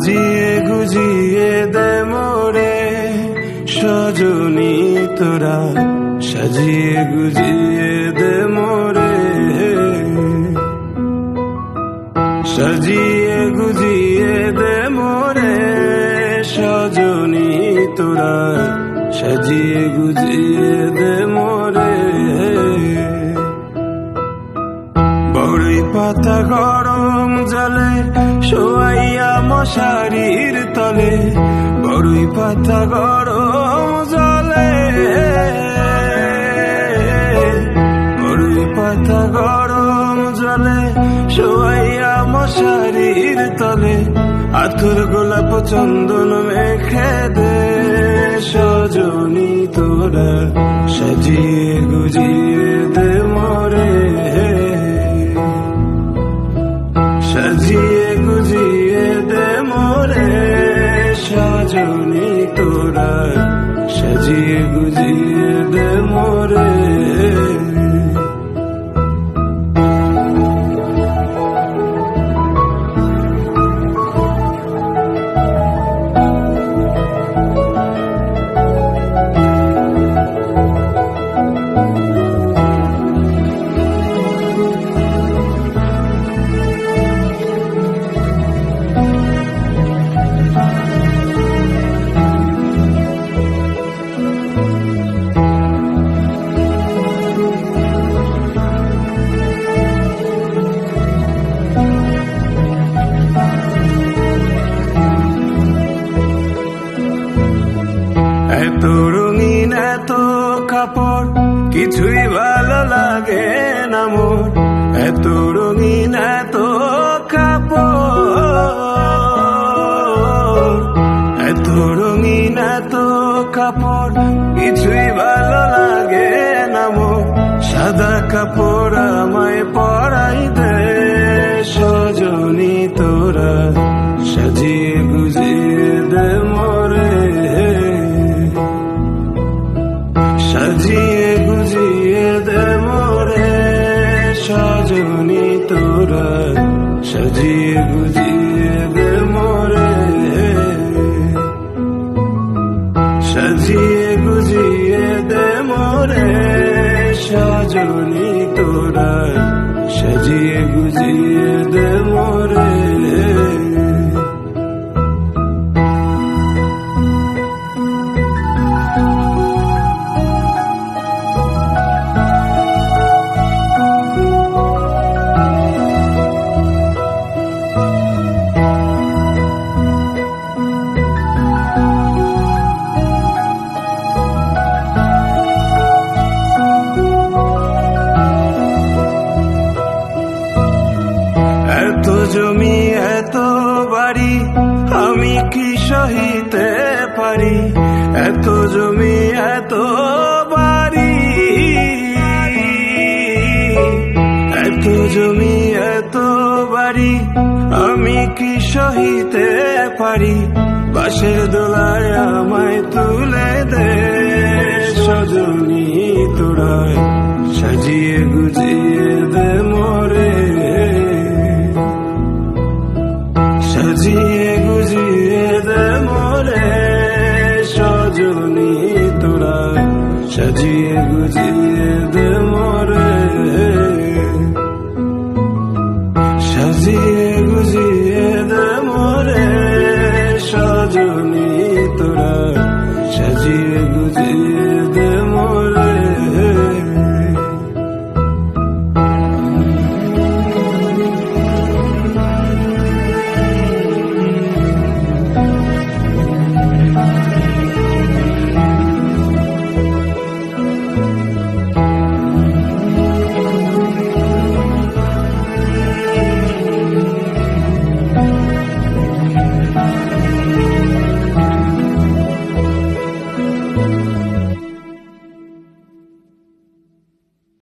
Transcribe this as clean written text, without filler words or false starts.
সাজিয়ে গুজিয়ে দে মোরে সজনী তোরা, সাজিয়ে গুজিয়ে দে মোরে, সাজিয়ে গুজিয়ে দে মোরে সজনী তোরা, সাজিয়ে গুজিয়ে দে মোরে। বড়ই পাতা গরম জলে শোয়াইয়া মশারির তলে, বড়ই পাতা গরম জলে, বড়ই পাতা গরম জলে শোয়াইয়া মশারির তলে, আতর গোলাপ চন্দন মেখে দে সজনী তোরা, সাজিয়ে গুজিয়ে দে মোরে, সাজিয়ে গুজিয়ে দে মোরে সজনী তোরা, সাজিয়ে গুজিয়ে দে মোরে। এত রঙিন এত কাপড় কিছুই ভালো লাগে না মোর, এত রঙিন এত কাপড়, এত রঙিন এত কাপড় কিছুই ভালো লাগে না মোর, সাদা কাপড় আমায় পরাই দে সজনী তোরা, সাজিয়ে গুজিয়ে দে মোরে, সাজিয়ে গুজিয়ে দে মোরে সজনী তোরা, সাজিয়ে গুজিয়ে দে মোরে, সাজিয়ে গুজিয়ে দে মোরে সজনী তোরা, সাজিয়ে গুজিয়ে দে মোরে। এত জমি এত বাড়ি আমি কি সহিতে পারি, এত জমি এত বাড়ি, এত জমি এত বাড়ি আমি কি সহিতে পারি, বাঁশের দোলায় আমায় তুলে দে সজনী তোরা, সাজিয়ে গুজিয়ে দে মোরে, সাজিয়ে গুজিয়ে দে মোরে সজনী তোরা, সাজিয়ে গুজিয়ে দে মোরে, সাজিয়ে গুজিয়ে দে মোরে সজনী তোরা, সাজিয়ে গুজিয়ে দে মোরে।